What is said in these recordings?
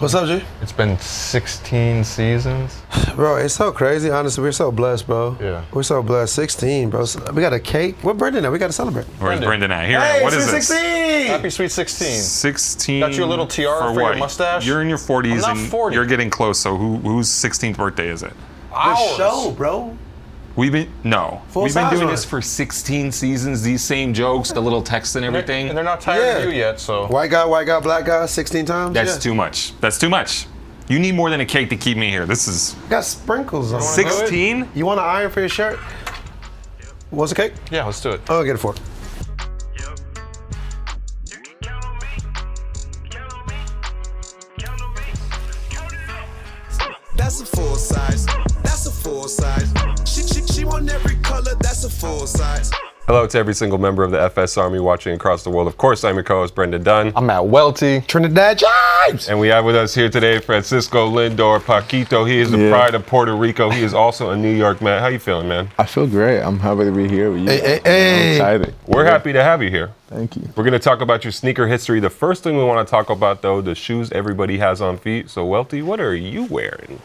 What's up, G? It's been 16 seasons. Bro, it's so crazy. Honestly, we're so blessed, bro. Yeah. We're so blessed. 16, bro. We got a cake. What Brendan at? We got to celebrate. Where's Brendan at? Here, Hey, what is this? 16! Happy sweet 16. 16. Got you a little tiara for your mustache? You're in your 40s I'm not and 40. you're getting close. So whose 16th birthday is it? The show, bro. We've been doing size this for 16 seasons. These same jokes, the little text and everything. And they're not tired of you yet, so. White guy, black guy, 16 times? That's too much. That's too much. You need more than a cake to keep me here. This is Got sprinkles on it. 16. You want an iron for your shirt? What's the cake? Yeah, let's do it. I'll get it for it. That's a full size. That's a full size. She want every color. That's a full size. Hello to every single member of the FS Army watching across the world. Of course, I'm your co-host, Brendan Dunne. I'm at Welty. Trinidad James! And we have with us here today Francisco Lindor, Paquito. He is the pride of Puerto Rico. He is also a New York man. How you feeling, man? I feel great. I'm happy to be here with you. Hey. I'm excited. We're happy to have you here. Thank you. We're going to talk about your sneaker history. The first thing we want to talk about, though, the shoes everybody has on feet. So, Welty, what are you wearing?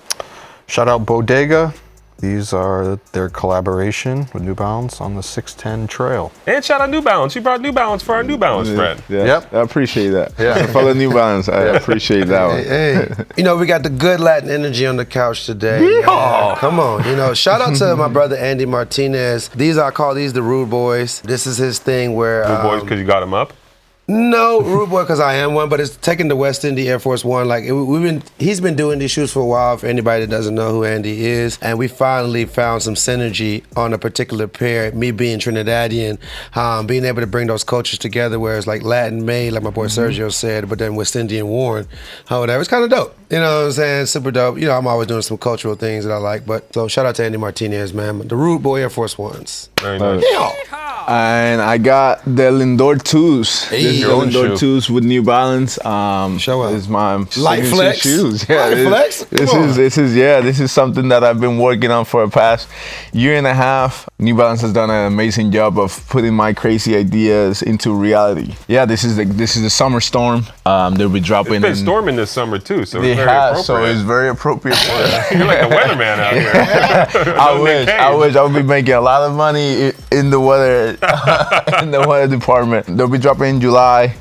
Shout out Bodega. These are their collaboration with New Balance on the 610 trail. And shout out New Balance. You brought New Balance for our New Balance friend. Yeah, Yep. I appreciate that. Yeah. Fellow New Balance, I appreciate that one. Hey. You know, we got the good Latin energy on the couch today. Yeah, come on. You know, shout out to my brother Andy Martinez. I call these the Rude Boys. This is his thing where New boys, because you got him up. no, Rude Boy, because I am one, but it's taking the West Indy Air Force One. Like he's been doing these shoes for a while. For anybody that doesn't know who Andy is, and we finally found some synergy on a particular pair. Me being Trinidadian, being able to bring those cultures together, where it's like Latin made, like my boy Sergio said, but then West Indian worn, whatever. It's kind of dope. You know what I'm saying? Super dope. You know, I'm always doing some cultural things that I like. But so shout out to Andy Martinez, man. The Rude Boy Air Force Ones. Very nice. And I got the Lindor 2s. Hey. This is the Your own Lindor shoe. 2s with New Balance. Show up. This is my Light signature flex? shoes. Light flex? Come on. This is something that I've been working on for the past year and a half. New Balance has done an amazing job of putting my crazy ideas into reality. Yeah, this is the summer storm. They'll be dropping. It's been storming this summer, too, so It it's very has, so appropriate. it's very appropriate for it. You're like the weatherman out here. I wish I would be making a lot of money in the weather in the weather department. They'll be dropping in July,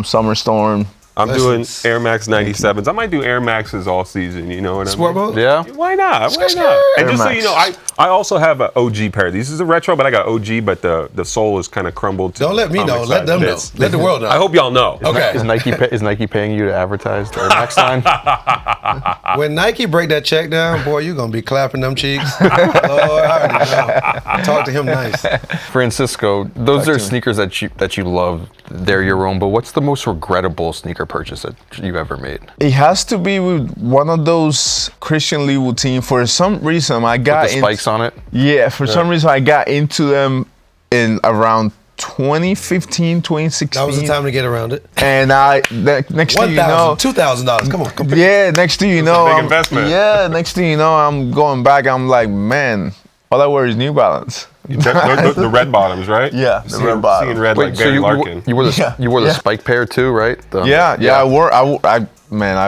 summer storm. I'm doing Air Max 97s. I might do Air Maxes all season, you know what I mean? Sport mode? Yeah. Why not? Why not? And just so you know, I also have an OG pair. This is a retro, but I got OG, but the sole is kind of crumbled. Don't let me comic know. Let size. them know. It's- Let the world know. I hope y'all know. Okay. Is Nike paying you to advertise their next line? When Nike break that check down, boy, you gonna be clapping them cheeks. Lord, I already know. Talk to him nice. Francisco, those are sneakers that you love. They're your own, but what's the most regrettable sneaker purchase that you've ever made? It has to be with one of those Christian Louboutin. For some reason, I got With the spikes on it? Yeah, for some reason, I got into them in around 2015, 2016. That was the time to get around it. And next thing you know, $2,000. Come on. yeah, next thing you know, a big investment. Yeah, next thing you know, I'm going back. I'm like, man, all I wear is New Balance. The red bottoms, right? Yeah, the Seeing- red bottoms. Seeing red like so Gary you Larkin. wore the spike pair too, right? Yeah. I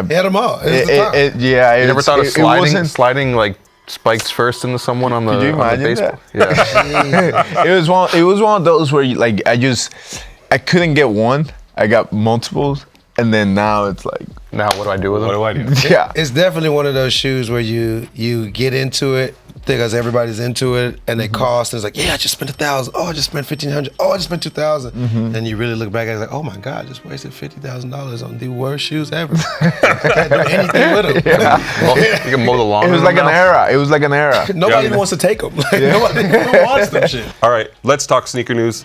Had them all. It, You never thought of wasn't- sliding like spikes first into someone on the, Could you on the imagine baseball? that? Yeah. It was one of those where I couldn't get one. I got multiples, and then now it's like, Now what do I do with them? What do I do? yeah. It's definitely one of those shoes where you get into it because everybody's into it and they cost. And it's like, yeah, I just spent $1,000. Oh, I just spent $1,500. Oh, I just spent $2,000. And you really look back at it like, oh my God, I just wasted $50,000 on the worst shoes ever. Can't do anything with them. You can mow the lawn. It was in like them an now? era. It was like an era. Nobody even wants to take them. Like, nobody even wants them shit. All right, let's talk sneaker news.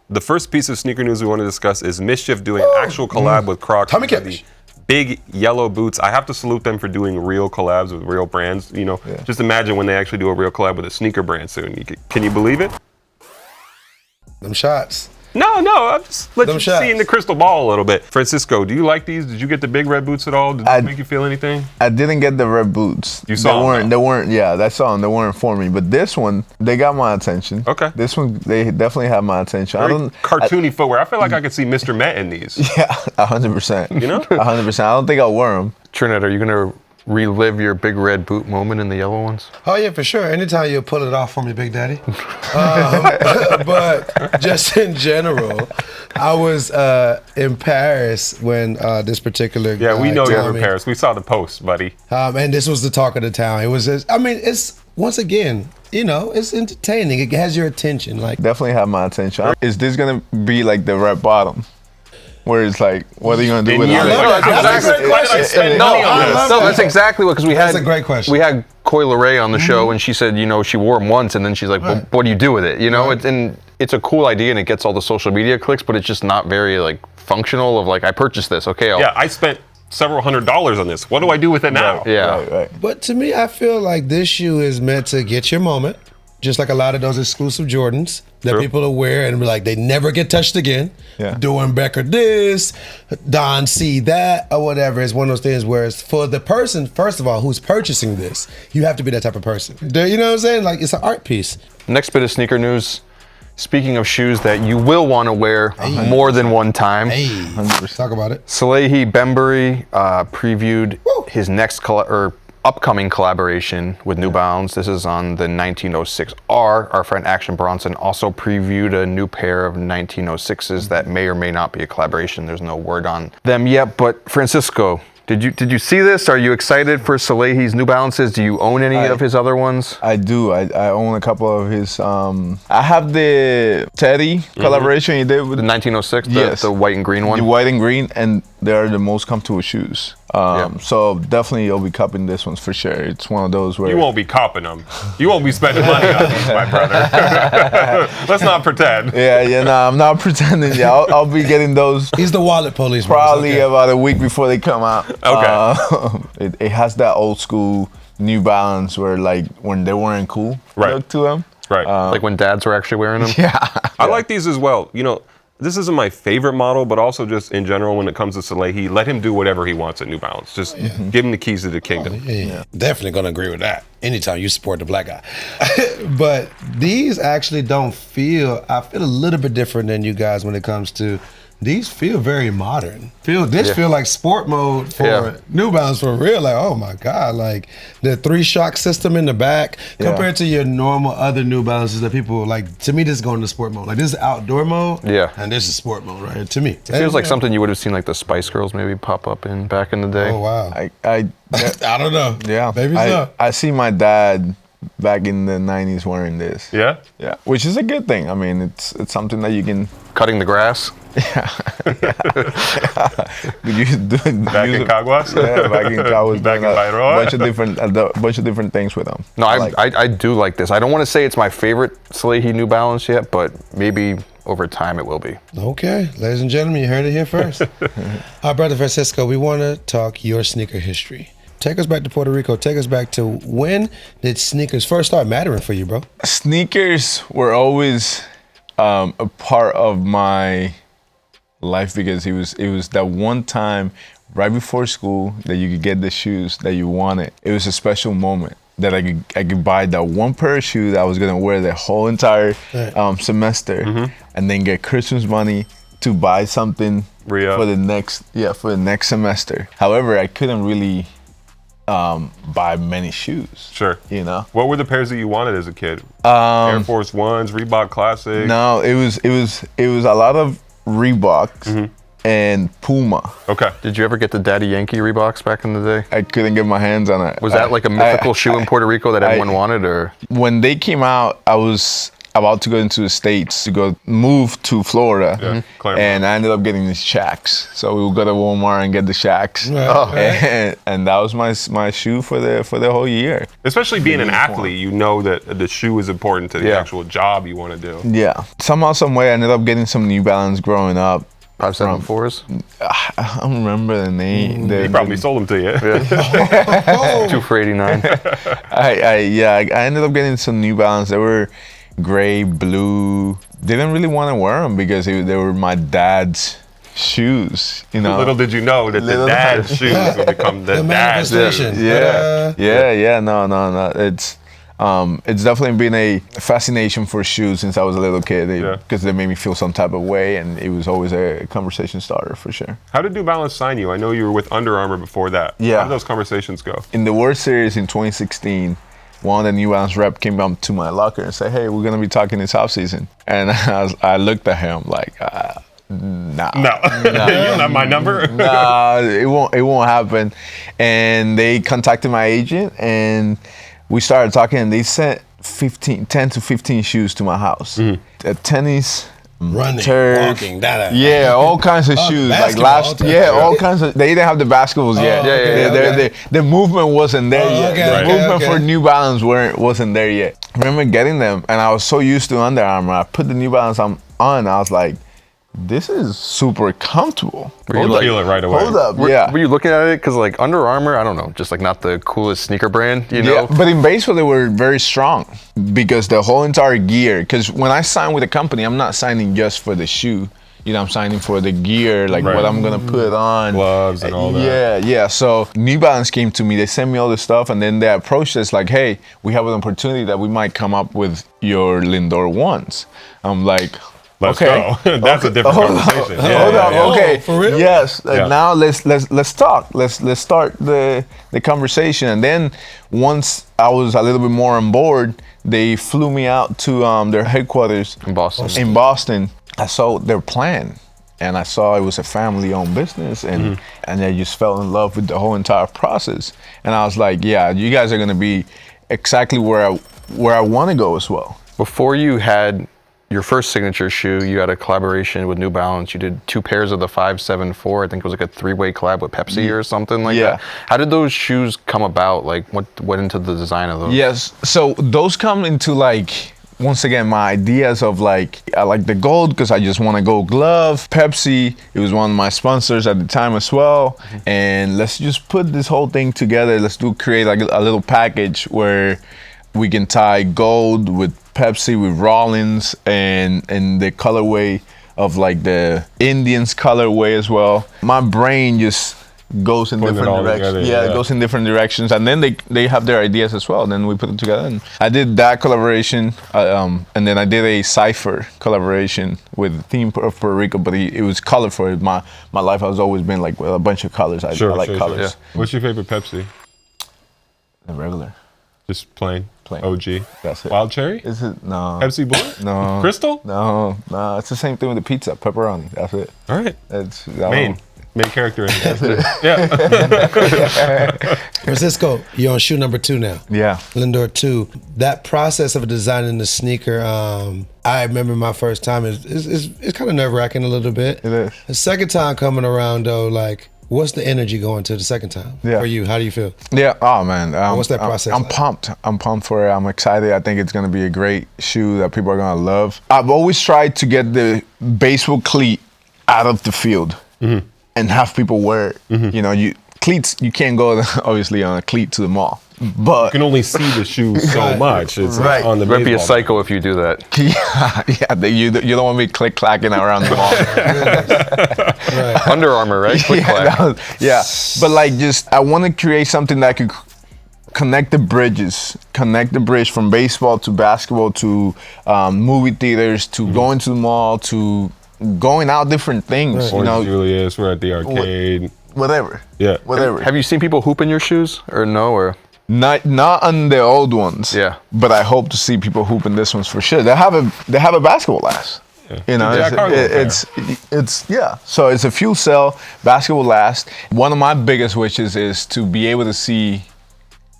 The first piece of sneaker news we want to discuss is Mischief doing an actual collab with Crocs. Tommy for Cash. the Big yellow boots. I have to salute them for doing real collabs with real brands. You know, just imagine when they actually do a real collab with a sneaker brand soon. Can you believe it? Them shots. No. I'm just let Them you shots. see in the crystal ball a little bit. Francisco, do you like these? Did you get the big red boots at all? Did they make you feel anything? I didn't get the red boots. You saw them, They weren't. Yeah, I saw them. They weren't for me. But this one, they got my attention. Okay. This one, they definitely have my attention. Very cartoony footwear. I feel like I could see Mr. Met in these. Yeah, 100%. You know? 100%. I don't think I'll wear them. Trinidad, are you gonna relive your big red boot moment in the yellow ones? Oh yeah, for sure. Anytime you pull it off for me, Big Daddy. But just in general, I was in Paris when this particular Yeah, we guy know you're told in me. Paris. We saw the post, buddy. And this was the talk of the town. It was just, I mean, it's once again, it's entertaining. It has your attention. Like Definitely have my attention. Is this gonna be like the red bottom? Where it's like, what are you gonna do with it? That's exactly what, because That's a great question. We had Coy Leray on the show, and she said, she wore them once, and then she's like, well, what do you do with it? It's a cool idea, and it gets all the social media clicks, but it's just not very like functional. Of like, I purchased this, okay. I spent several $100s on this. What do I do with it now? Right. But to me, I feel like this shoe is meant to get your moment, just like a lot of those exclusive Jordans that True. people will wear and be like, they never get touched again. Yeah. Doing Becker this, Don C that, or whatever. It's one of those things where it's for the person, first of all, who's purchasing this, you have to be that type of person. You know what I'm saying? Like, it's an art piece. Next bit of sneaker news. Speaking of shoes that you will want to wear more than one time, Hey, talk about it. Salehi Bembury previewed his next upcoming collaboration with New Balance. This is on the 1906R. Our friend Action Bronson also previewed a new pair of 1906s that may or may not be a collaboration. There's no word on them yet. But Francisco, did you see this? Are you excited for Salehi's New Balances? Do you own any of his other ones? I do. I own a couple of his. I have the Teddy collaboration he did with The 1906, Yes. the white and green one? the white and green, and they are the most comfortable shoes. So definitely you'll be cupping this ones for sure. It's one of those where You won't be copping them. You won't be spending money on these, my brother. Let's not pretend. I'm not pretending. Yeah, I'll be getting those He's the wallet police. probably about a week before they come out. Okay. It has that old school New Balance where like when they weren't cool look to them. Right. Like when dads were actually wearing them? I like these as well. This isn't my favorite model, but also just in general when it comes to Salehi, let him do whatever he wants at New Balance. Just give him the keys to the kingdom. Yeah. Definitely gonna agree with that. Anytime you support the black guy. But these actually I feel a little bit different than you guys when it comes to, these feel very modern. Feel like sport mode for New Balance for real. Like, oh my God, like the 3-shock system in the back compared to your normal other New Balances that people like. To me, this is going to sport mode. Like this is outdoor mode. Yeah. And this is sport mode right here, to me. It feels like something you would have seen like the Spice Girls maybe pop up in back in the day. Oh wow. I don't know. Yeah. Maybe so. I see my dad back in the 90s wearing this. Yeah? Yeah. Which is a good thing. I mean, it's something that you can. Cutting the grass. Back in Caguas? Yeah, back in Caguas. Back in doing Bairoa? a bunch of different things with them. No, I do like this. I don't want to say it's my favorite Salehi New Balance yet, but maybe over time it will be. Okay, ladies and gentlemen, you heard it here first. Our brother Francisco, we want to talk your sneaker history. Take us back to Puerto Rico. Take us back to when did sneakers first start mattering for you, bro? Sneakers were always a part of my life because it was that one time right before school that you could get the shoes that you wanted. It was a special moment that I could buy that one pair of shoes that I was gonna wear the whole entire semester, and then get Christmas money to buy something for the next semester. However, I couldn't really buy many shoes. Sure. You know. What were the pairs that you wanted as a kid? Air Force Ones, Reebok Classic? No, it was a lot of Reeboks and Puma. Okay. Did you ever get the Daddy Yankee Reeboks back in the day? I couldn't get my hands on it. Was that like a mythical shoe in Puerto Rico that everyone wanted, or? When they came out, I was about to go into the States to move to Florida, and I ended up getting these Shacks. So we would go to Walmart and get the Shacks, and that was my shoe for the whole year. Especially being an athlete, you know that the shoe is important to the actual job you want to do. Yeah. Somehow, some way, I ended up getting some New Balance growing up. 574s? I don't remember the name. He probably sold them to you. 2 for $89. I ended up getting some New Balance. They were gray, blue. Didn't really want to wear them because they were my dad's shoes. You know. Little did you know that the dad's shoes would become the dad's manifestation. shoes. Yeah. No. It's definitely been a fascination for shoes since I was a little kid because they made me feel some type of way, and it was always a conversation starter for sure. How did New Balance sign you? I know you were with Under Armour before that. Yeah. How did those conversations go? In the World Series in 2016, one of the New Balance rep came up to my locker and said, "Hey, we're gonna be talking this offseason." And I looked at him like, "Nah, No, you don't have my number. nah, it won't happen." And they contacted my agent, and we started talking, and they sent 10 to 15 shoes to my house. Tennis, Running, turf, walking, that. yeah, all kinds of shoes. Like all kinds of. They didn't have the basketballs yet. The movement wasn't there yet. The movement for New Balance wasn't there yet. I remember getting them, and I was so used to Under Armour. I put the New Balance on. I was like, this is super comfortable. You feel it right away. Hold up, Were you looking at it because like Under Armour, I don't know, just like not the coolest sneaker brand, you know? Yeah, but in baseball they were very strong because the whole entire gear. Because when I sign with a company, I'm not signing just for the shoe. You know, I'm signing for the gear, like what I'm gonna put on, gloves and all that. Yeah. So New Balance came to me. They sent me all this stuff, and then they approached us like, "Hey, we have an opportunity that we might come up with your Lindor ones." I'm like, Let's okay. go. That's a different conversation. Hold on. Okay. Oh, for real? Yes. Now let's talk. Let's start the conversation. And then once I was a little bit more on board, they flew me out to their headquarters In Boston. I saw their plan, and I saw it was a family-owned business, and I just fell in love with the whole entire process. And I was like, yeah, you guys are gonna be exactly where I want to go as well. Before you had your first signature shoe, you had a collaboration with New Balance. You did 2 pairs of the 574. I think it was like a 3-way collab with Pepsi or something like that. How did those shoes come about? Like, what went into the design of those? Yes, so those come into like, once again, my ideas of like, I like the gold because I just want a gold glove. Pepsi, it was one of my sponsors at the time as well. And let's just put this whole thing together. Let's create like a little package where we can tie gold with Pepsi, with Rollins, and the colorway of like the Indians colorway as well. My brain just goes in different directions. It goes in different directions, and then they have their ideas as well. And then we put it together. And I did that collaboration, and then I did a cipher collaboration with the theme of Puerto Rico, but it was colorful. My life has always been like a bunch of colors. I like colors. Yeah. What's your favorite Pepsi? The regular. Just plain. OG. That's it. Wild cherry? Is it? No. Pepsi Blue? No. Crystal? No. It's the same thing with the pizza. Pepperoni. That's it. All right. It's main character in there. Yeah. Francisco, you're on shoe number 2 now. Yeah. Lindor 2. That process of designing the sneaker, I remember my first time, it's kind of nerve-wracking a little bit. It is. The second time coming around, though, like, what's the energy going to the second time for you? How do you feel? Yeah. Oh man. What's that process? I'm pumped. I'm pumped for it. I'm excited. I think it's gonna be a great shoe that people are gonna love. I've always tried to get the baseball cleat out of the field and have people wear it. You know, cleats. You can't go obviously on a cleat to the mall. But you can only see the shoe so much. It's on the Might be a baseball psycho if you do that. You don't want me click-clacking around the mall. Under Armour, right? Click-clack. But like I want to create something that could connect the bridge from baseball to basketball to movie theaters to going to the mall to going out different things. You know, Julius, we're at the arcade. Whatever. Yeah. Whatever. Have you seen people hoop in your shoes or no? Or not on the old ones. Yeah. But I hope to see people hoop in this ones for sure. They have a basketball last. Yeah. You know, it's So it's a fuel cell basketball last. One of my biggest wishes is to be able to see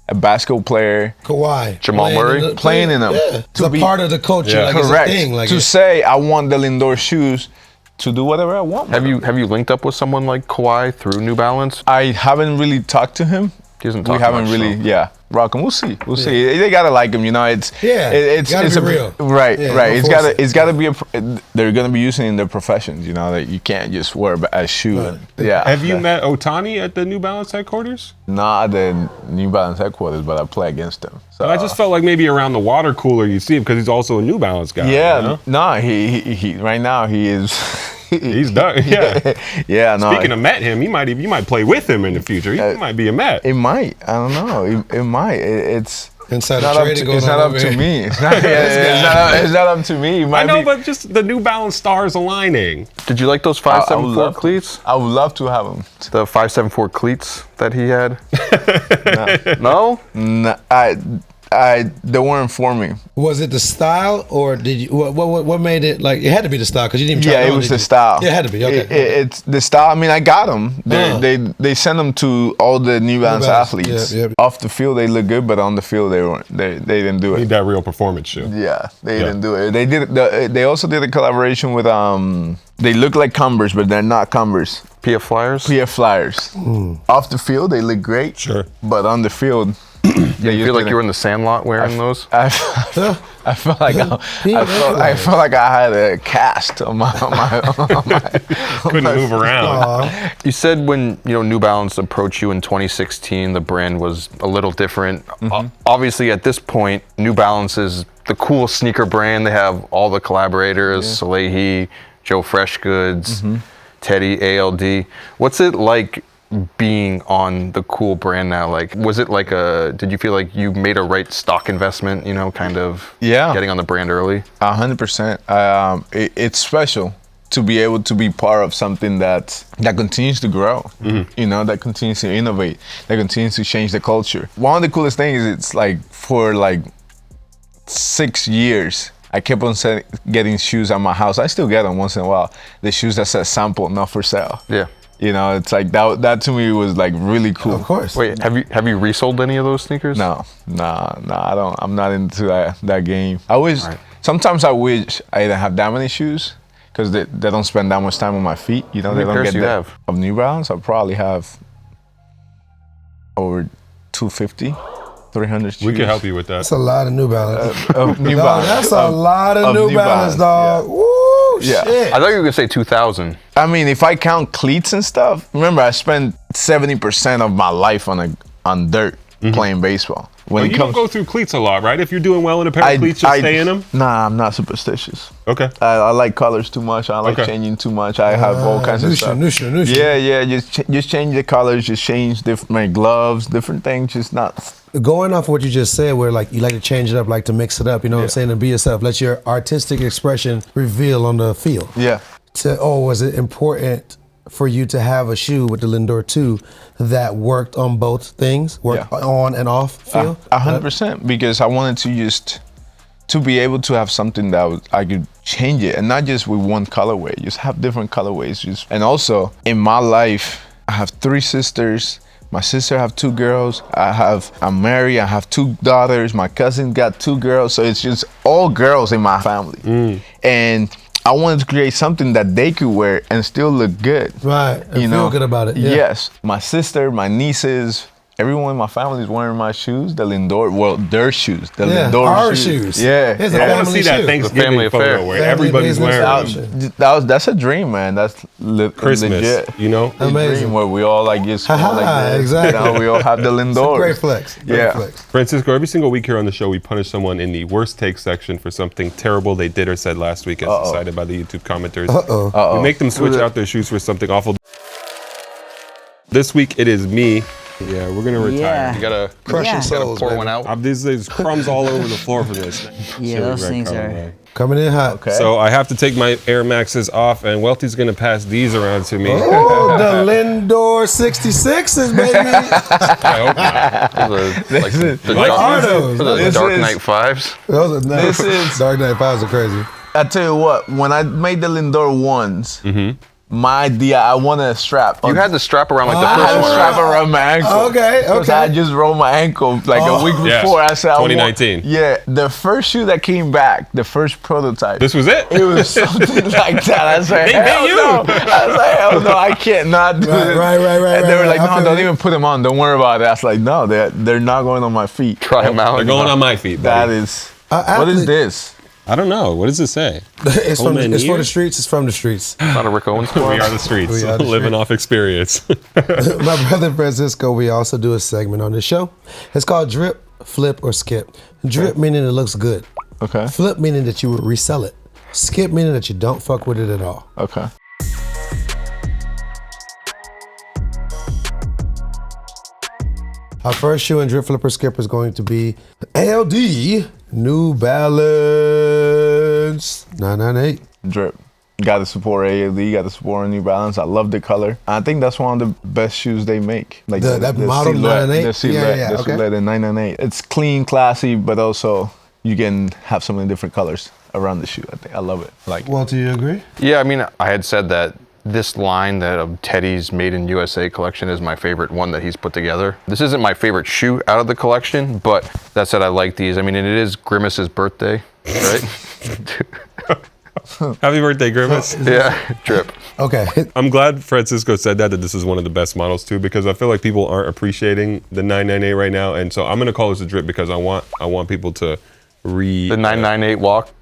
a basketball player, Kawhi, Jamal Murray, playing in them. Yeah, it's a part of the culture. Like correct. It's a thing. Like to say I want the Lindor shoes to do whatever I want. Have you linked up with someone like Kawhi through New Balance? I haven't really talked to him. He doesn't talk We haven't much, really, so. rock them. We'll see. We'll see. They gotta like them, you know. It's gotta be real. Right, Yeah, right. don't It's gotta be they're gonna be using it in their professions, you know. That you can't just wear a shoe. Right. Yeah. Have you met Otani at the New Balance headquarters? Not the New Balance headquarters, but I play against him. So I just felt like maybe around the water cooler you see him because he's also a New Balance guy. yeah, you know? no, he right now he is. He's done. Yeah. Yeah, no. Speaking of Met him, you might play with him in the future. He might be a Met. It might. I don't know. It might. It's Inside not trading going it's on not up over to here. me. It's not, it's not up to me. It I might know, be- but just the New Balance stars aligning. Did you like those I would 574 love- cleats? I would love to have them. The 574 cleats that he had? No? No, they weren't for me. Was it the style, or did you? What made it like? It had to be the style because you didn't even try. Yeah, it it on, was did the you? style. Yeah, it had to be. Okay. It's the style. I mean, I got them. They send them to all the New Balance Balance, athletes. yeah. Off the field, they look good, but on the field, they weren't. They didn't do Need it. that real performance shoe. Yeah, they didn't do it. They did. They also did a collaboration with They look like Converse, but they're not Converse. PF Flyers? PF Flyers. Off the field, they look great. Sure. But on the field, Did you feel like you were in the Sandlot wearing those? I felt like I felt like I had a cast on my Couldn't move around. You said when New Balance approached you in 2016, the brand was a little different. Obviously, at this point, New Balance is the cool sneaker brand. They have all the collaborators: Salehi, Joe Freshgoods, Teddy, ALD. What's it like being on the cool brand now? Like, was it like did you feel like you made a right stock investment, kind of getting on the brand early? 100%. It's special to be able to be part of something that continues to grow, that continues to innovate, that continues to change the culture. One of the coolest things is it's like for like 6 years, I kept on getting shoes at my house. I still get them once in a while. The shoes that says sample, not for sale. Yeah. It's like that to me was like really cool. Of course. Wait, have you resold any of those sneakers? No, I don't. I'm not into that game. Sometimes I wish I didn't have that many shoes because they don't spend that much time on my feet. They many don't pairs get do you that. have? Of New Balance, I probably have over 250, 300 shoes. We can help you with that. That's a lot of New Balance. Of New Dog, Balance. that's a lot of New Balance, dog. Yeah. Woo, Yeah. shit. I thought you were gonna say 2,000. I mean, if I count cleats and stuff, remember I spent 70% of my life on dirt playing baseball. When You don't go through cleats a lot, right? If you're doing well in a pair of cleats, just stay in them? Nah, I'm not superstitious. Okay. I like colors too much. I like Okay. changing too much. I have all kinds of stuff. Nusha. Yeah. Just change the colors. Just change my gloves, different things. Just not. Going off of what you just said, where like you like to change it up, like to mix it up, you know what I'm saying, and be yourself. Let your artistic expression reveal on the field. Yeah. Was it important for you to have a shoe with the Lindor 2 that worked on both things, worked on and off field? 100%, because I wanted to be able to have something that I could change it, and not just with one colorway. Just have different colorways. And also in my life, I have 3 sisters. My sister have 2 girls. I'm married. I have 2 daughters. My cousin got 2 girls. So it's just all girls in my family. And I wanted to create something that they could wear and still look good. Right. And feel good about it. Yeah. Yes. My sister, my nieces, everyone in my family is wearing my shoes, the Lindor, their shoes, the Lindor our shoes. shoes. Yeah. It's a I want to family see that shoe. Thanksgiving Family photo affair. where Family everybody's business wearing option. That's a dream, man. That's Christmas, legit. It's A Amazing. dream where we all like just go like this. Exactly. We all have the Lindor. Great flex. Great flex. Francisco, every single week here on the show, we punish someone in the worst take section for something terrible they did or said last week as decided by the YouTube commenters. We make them switch out their shoes for something awful. This week, it is me. Yeah, we're going to retire. You gotta Crushing souls, pour baby. one out. There's crumbs all over the floor for this. Yeah, those things are. Coming in hot. Okay. So I have to take my Air Maxes off, and Welty's going to pass these around to me. Oh, the Lindor 66s, baby. I hope not. The This Dark is- Knight 5s. Those are This is- Dark Knight 5s are crazy. I tell you what, when I made the Lindor ones, My idea, I want a strap. You had the strap around like the I first had a one, strap right? around my ankle. Okay, Because okay. I just rolled my ankle like a week Yes, before. I said, 2019. Yeah, the first shoe that came back, the first prototype. This was it? It was something like that. I was like, They hell you. no. I was like, hell no, I can't not do Right, this. right. And they were right. like, I no, feel don't you. even put them on. Don't worry about it. I was like, no, they're not going on my feet. Try them out. They're going on my feet, That buddy. is, athlete- what is this? I don't know. What does it say? It's Oh, man, it's for here? the streets. It's from the streets. Not a Rick Owens We score. are the streets, We are the living streets. off experience. My brother Francisco, we also do a segment on this show. It's called Drip, Flip, or Skip. Drip meaning it looks good. Okay. Flip meaning that you would resell it. Skip meaning that you don't fuck with it at all. Okay. Our first shoe in Drip, Flip, or Skip is going to be ALD New Balance 998. Drip. Got to support ALD, got to support New Balance. I love the color. I think that's one of the best shoes they make. Like That model 998? The silhouette, Yeah, the okay. silhouette, the 998. It's clean, classy, but also you can have so many different colors around the shoe. I love it. Like, Well, do you agree? Yeah, I mean, I had said that this line that of Teddy's Made in USA collection is my favorite one that he's put together. This isn't my favorite shoe out of the collection, but that said, I like these. I mean, and it is Grimace's birthday, right? Happy birthday, Grimace. Yeah, Drip. Okay. I'm glad Francisco said that this is one of the best models too, because I feel like people aren't appreciating the 998 right now, and so I'm gonna call this a drip because I want people to read The 998 walk.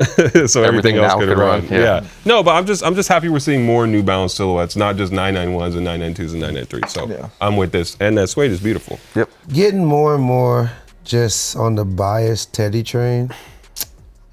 so everything else now could could run. run, yeah. No, but I'm just happy we're seeing more New Balance silhouettes, not just 991s and 992s and 993s. So Yeah. I'm with this, and that suede is beautiful. Yep. Getting more and more just on the biased Teddy train.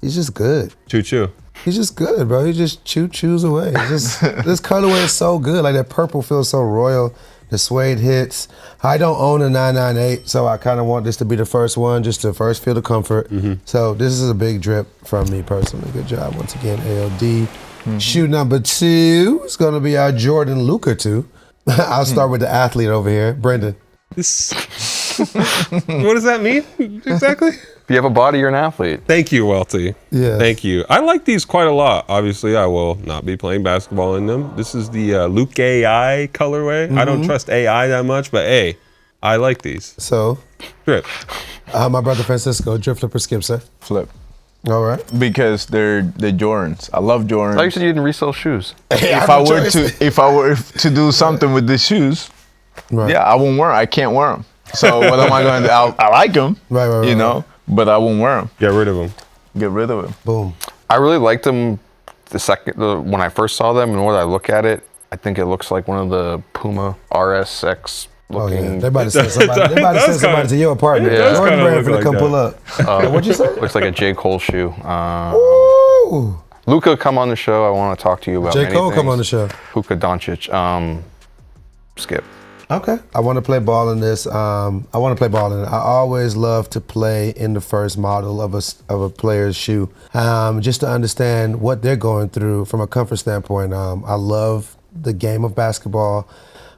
He's just good. Choo choo. He's just good, bro. He just chews away. It's just this colorway is so good. Like that purple feels so royal. The suede hits. I don't own a 998, so I kind of want this to be the first one, just to first feel the comfort. So this is a big drip from me personally. Good job once again, ALD. Shoe number 2 is gonna be our Jordan Luca 2. I'll start with the athlete over here, Brendan. This. What does that mean exactly? If you have a body, you're an athlete. Thank you, Welty. Yeah. Thank you. I like these quite a lot. Obviously, I will not be playing basketball in them. This is the Luke AI colorway. I don't trust AI that much, but hey, I like these. So, Drip. my brother Francisco, drip, flip, or skip, sir. flip. All right. Because they're Jordans. I love Jordans. I said you didn't resell shoes. if I were to do something with the shoes, Right. yeah, I won't wear them. I can't wear them. So what am I going to do? I like them, Right, you know, but I won't wear them. Get rid of them. Get rid of them. Boom. I really liked them when I first saw them, and when I look at it, I think it looks like one of the Puma RSX Oh yeah, looking. they about to send somebody. They about to send somebody to your apartment. it does Jordan kinda Brand look finna come like pull up. What'd you say? Looks like a J. Cole shoe. Ooh. Luka, come on the show. I want to talk to you about J. many Cole, things. come on the show. Luka Doncic. Skip. Okay. I want to play ball in this. I want to play ball in it. I always love to play in the first model of a player's shoe, just to understand what they're going through from a comfort standpoint. I love the game of basketball.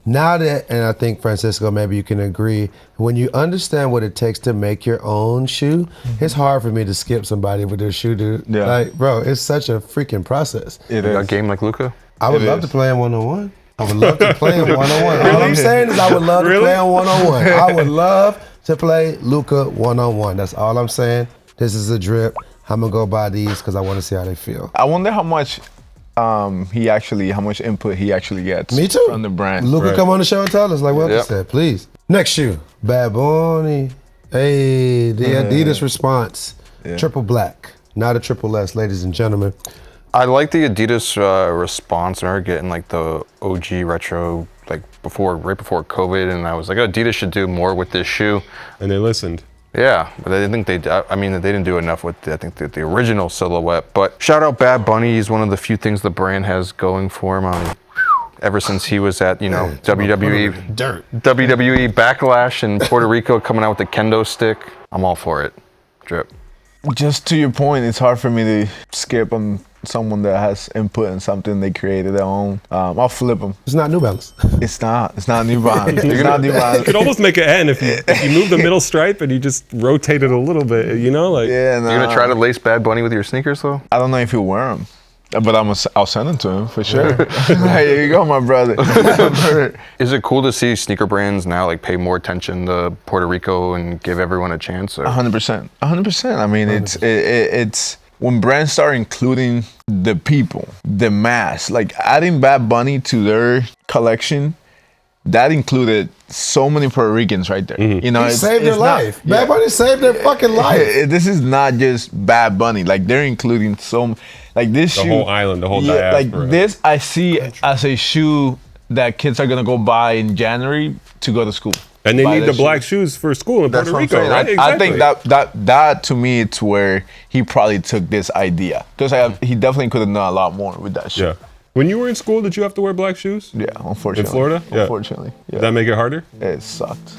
Now that, and I think Francisco, maybe you can agree, when you understand what it takes to make your own shoe, it's hard for me to skip somebody with their shoe, dude. Yeah. Like, bro, it's such a freaking process. It A is. game like Luka. I would It love is. to play him one-on-one. I would love to play him one-on-one. All I'm saying is I would love to Really? play him one-on-one. I would love to play Luka one-on-one. That's all I'm saying. This is a drip. I'm going to go buy these because I want to see how they feel. I wonder how much how much input he actually gets. Me too. From the brand. Luka, Right. come on the show and tell us, like Welty Yep. said, please. Next shoe, Bad Bunny. Hey, the Adidas response. Yeah. Triple black, not a triple S, ladies and gentlemen. I like the Adidas response. I remember getting like the OG retro like right before COVID, and I was like, oh, Adidas should do more with this shoe. And they listened. Yeah, but I didn't think they didn't do enough with I think the original silhouette. But shout out Bad Bunny. He's one of the few things the brand has going for him. Ever since he was at WWE WWE Backlash in Puerto Rico, coming out with the kendo stick, I'm all for it. Drip. Just to your point, it's hard for me to skip on someone that has input in something they created their own. I'll flip them. It's not New Balance. It's not New Balance. It's not New You Balance. could almost make it N if you move the middle stripe and you just rotate it a little bit, you know? Like, Yeah, You gonna try to lace Bad Bunny with your sneakers though? I don't know if he'll wear them. But I'll send them to him for sure. Here you go, my brother. Is it cool to see sneaker brands now like pay more attention to Puerto Rico and give everyone a chance? 100%. 100%. I mean, it's when brands start including the people, the mass, like adding Bad Bunny to their collection, that included so many Puerto Ricans right there. You know, He saved their life. Bad Bunny saved their fucking life. This is not just Bad Bunny. Like they're including like this The shoe, whole island, the whole like diaspora. this, I see as a shoe that kids are gonna go buy in January to go to school. And they Buy need that the black shoe. shoes for school in That's Puerto what I'm Rico, saying. right? I Exactly. think that to me it's where he probably took this idea because he definitely could have done a lot more with that shoe. Yeah. When you were in school, did you have to wear black shoes? Yeah, unfortunately. In Florida? Yeah. Unfortunately. Yeah. Did that make it harder? It sucked.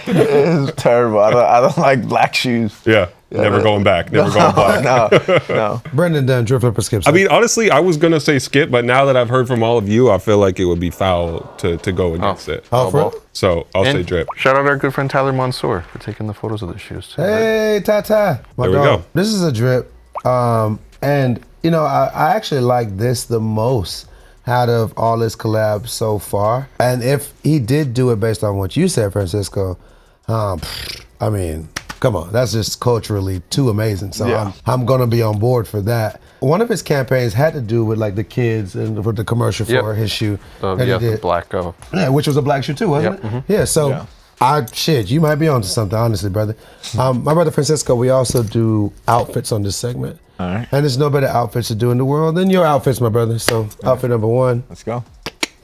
It's terrible. I don't like black shoes. Yeah. Never going back. Never going black. No. Brendan Dunne, Drip Flipper Skip. I mean, honestly, I was going to say skip, but now that I've heard from all of you, I feel like it would be foul to go against it. Oh, for real? So I'll say drip. Shout out our good friend Tyler Mansour for taking the photos of the shoes too. Hey, Tata. My There we dog. go. This is a drip. And, you know, I actually like this the most out of all his collabs so far. And if he did do it based on what you said, Francisco, I mean, come on, that's just culturally too amazing. So Yeah. I'm gonna be on board for that. One of his campaigns had to do with like the kids and with the commercial for Yep. his shoe. that he The did. black. Yeah, which was a black shoe too, wasn't Yep. it? Yeah, so Yeah. you might be onto something, honestly, brother. My brother Francisco, we also do outfits on this segment. All right. And there's no better outfits to do in the world than your outfits, my brother. So outfit number one, Let's go.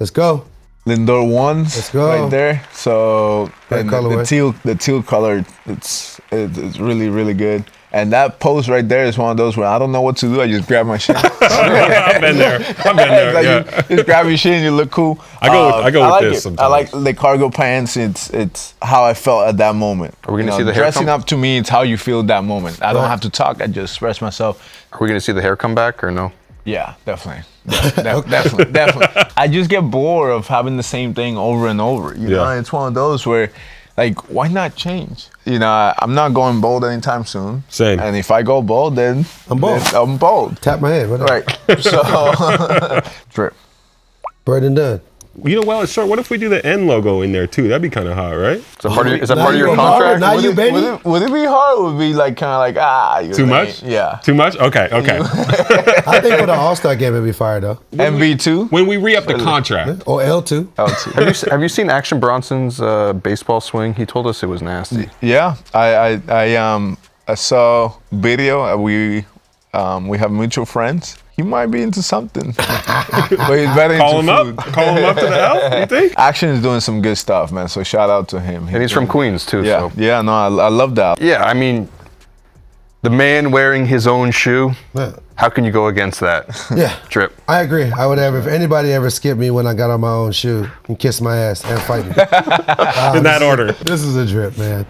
let's go. Lindor ones Let's go. right there. So Great and colorway. the teal color, it's really, really good. And that pose right there is one of those where I don't know what to do. I just grab my shit. I've been there. Like Yeah. you just grab your shit and you look cool. I go with like this it. sometimes. I like the cargo pants. It's how I felt at that moment. Are we gonna You see know, the hair dressing come- up to me? It's how you feel at that moment. I don't have to talk. I just express myself. Are we gonna see the hair come back or no? Yeah, definitely. Definitely. I just get bored of having the same thing over and over. You know, Yeah. it's one of those where, like, why not change? You know, I'm not going bold anytime soon. Same. And if I go bold, then I'm bold. then I'm bold. Tap my head. What up? Right. So, drip. Brendan Dunne. You know, while it's short, what if we do the N logo in there too? That'd be kind of hot, right? Is that part of, is that Now part of you your go hard, contract? now you baby. Would it be hard? Would it be like kind of like you're Too lame? much? Yeah. Too much? Okay. I think for the All-Star game it'd be fire though. MV2 When we re-up the contract. Or L2. L2. Have you seen Action Bronson's baseball swing? He told us it was nasty. Yeah, I saw video. We have mutual friends. He might be into something, but he's better Call into him food. up. Call him up to the L. You think? Action is doing some good stuff, man. So shout out to him. And he's from Queens too. Yeah, So. yeah. No, I love that. Yeah, I mean, the man wearing his own shoe. Yeah. How can you go against that? Yeah. Drip. I agree. I would have, if anybody ever skipped me when I got on my own shoe and kissed my ass and fight me. In that order. This is a drip, man.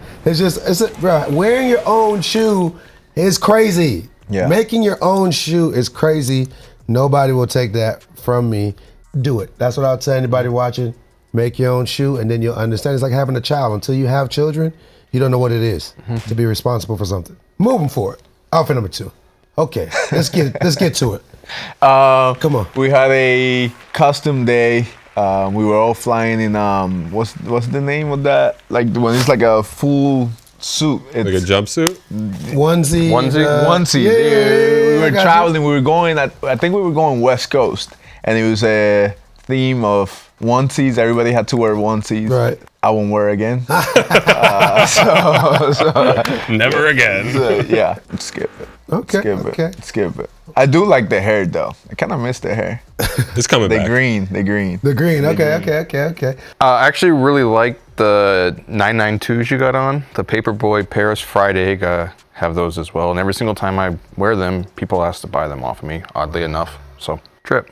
Bro, wearing your own shoe is crazy. Yeah. Making your own shoe is crazy. Nobody will take that from me. Do it. That's what I would tell anybody watching. Make your own shoe and then you'll understand. It's like having a child. Until you have children, you don't know what it is to be responsible for something. Moving forward. Outfit number 2. Okay, let's get to it. Come on. We had a custom day. We were all flying in. What's the name of that? Like when it's like a full suit. It's Like a jumpsuit? Onesie. onesie. Yeah, We were I got traveling. We were going. I think we were going West Coast, and it was a theme of onesies. Everybody had to wear onesies. Right. I won't wear again. Never again. Yeah, skip it. Okay, Skip okay. it. Skip it. I do like the hair though. I kind of miss the hair. It's coming The back. green. The green. The green. Okay. I actually really like the 992s you got on. The Paperboy Paris Fried Egg. Have those as well. And every single time I wear them, people ask to buy them off of me, oddly enough. So, drip.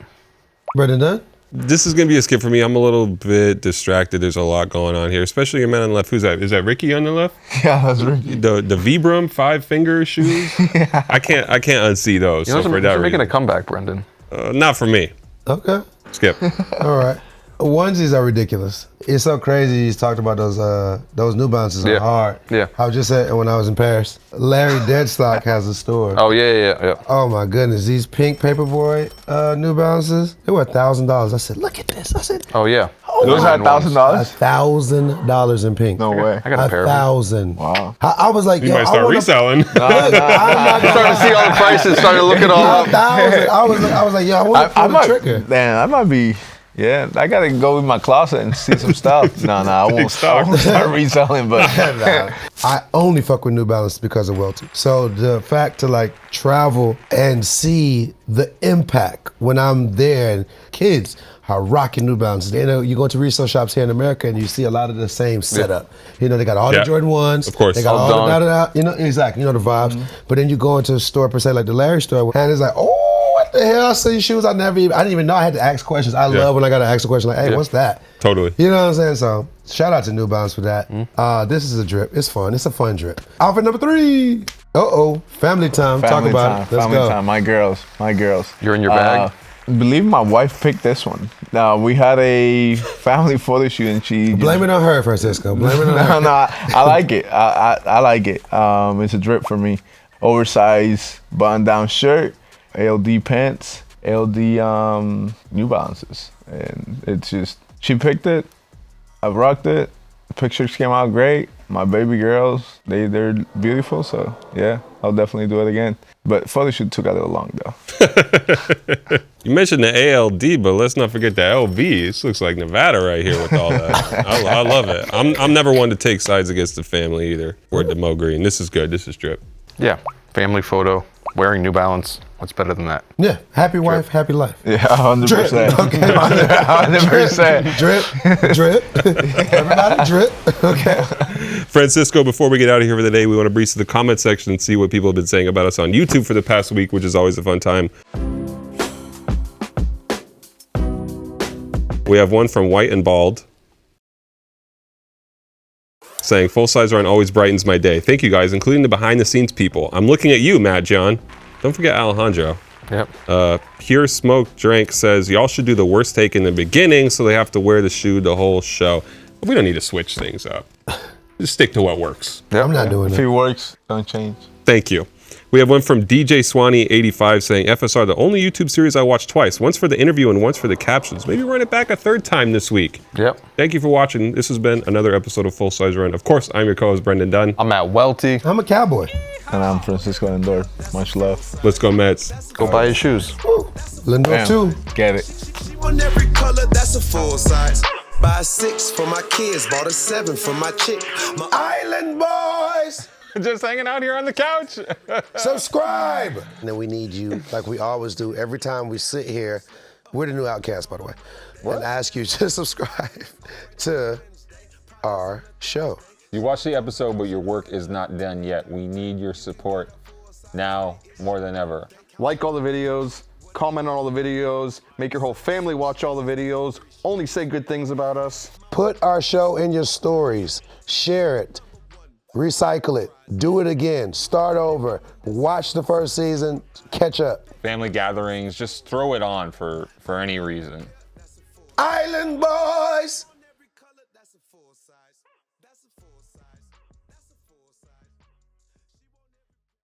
Brendan Dunne? This is going to be a skip for me. I'm a little bit distracted. There's a lot going on here, especially your man on the left. Who's that? Is that Ricky on the left? Yeah, that's Ricky. The Vibram 5-finger shoes? I can't unsee those. You know, So for they're that making a reason. comeback, Brendan. Not for me. Okay. Skip. All right. onesies are ridiculous. It's so crazy. He's talked about those New Balances are hard. Yeah. I was just saying when I was in Paris, Larry Deadstock has a store. Oh yeah. Oh my goodness, these pink Paperboy New Balances, they were $1,000. I said, look at this. I said, Oh yeah. Those are $1,000? $1,000 in pink. No way. I got a pair of them. $1,000. Wow. I was like, You yo, might start reselling. I'm not Started to see all the prices. Started to look it all up. I was like, yo, I want to pull the trigger. Man, I might be. Yeah, I gotta go in my closet and see some stuff. No, I won't start reselling, but I only fuck with New Balance because of Welty. So the fact to like travel and see the impact when I'm there, and kids are rocking New Balances. You know, you go to resale shops here in America and you see a lot of the same setup. You know, they got all the Jordan 1s. Of course. They got All all the you know, exactly, you know the vibes. But then you go into a store per se like the Larry store, and it's like, oh, what the hell? I see shoes I didn't even know I had to ask questions. I love when I gotta ask a question like, hey, what's that? Totally. You know what I'm saying? So shout out to New Balance for that. This is a drip. It's fun. It's a fun drip. Outfit number 3. Family time. Talk about it. Let's family go. time. My girls. You're in your bag. Believe my wife picked this one. Now we had a family photo shoot and she Blame it on her, Francisco. Blame it on her. No, I like it. I like it. It's a drip for me. Oversized button-down shirt, ALD pants, ALD New Balances, and it's just she picked it. I rocked it. The pictures came out great. My baby girls, they're beautiful. So yeah, I'll definitely do it again. But photo shoot took a little long though. You mentioned the ALD, but let's not forget the LV. This looks like Nevada right here with all that. I love it. I'm never one to take sides against the family either. Word to Mo Green. This is good. This is drip. Yeah. Family photo, wearing New Balance. What's better than that? Yeah, happy wife, happy life. Yeah, 100%. Drip. Okay. 100%. Drip. Everybody drip. Okay. Francisco, before we get out of here for the day, we want to breeze to the comment section and see what people have been saying about us on YouTube for the past week, which is always a fun time. We have one from White and Bald saying, full size run always brightens my day. Thank you guys, including the behind the scenes people. I'm looking at you, Matt John. Don't forget Alejandro. Yep. Pure Smoke Drink says, y'all should do the worst take in the beginning so they have to wear the shoe the whole show. But we don't need to switch things up. Just stick to what works. I'm not doing If it. it works, don't change. Thank you. We have one from DJ Swanee85 saying, FSR, the only YouTube series I watched twice, once for the interview and once for the captions. Maybe run it back a third time this week. Yep. Thank you for watching. This has been another episode of Full Size Run. Of course, I'm your co-host, Brendan Dunne. I'm at Welty. I'm a cowboy. And I'm Francisco Lindor. Much love. Let's go, Mets. Go buy his shoes. Lindor Bam. too. Get it. She want every color, that's a full size. Buy a 6 for my kids, bought a 7 for my chick. My Island boys. Just hanging out here on the couch. Subscribe. And then we need you, like we always do, every time we sit here. We're the new Outcast, by the way. And ask you to subscribe to our show. You watch the episode, but your work is not done yet. We need your support now more than ever. Like all the videos, comment on all the videos, make your whole family watch all the videos, only say good things about us. Put our show in your stories. Share it. Recycle it. Do it again. Start over. Watch the first season. Catch up. Family gatherings, just throw it on for any reason. Island boys.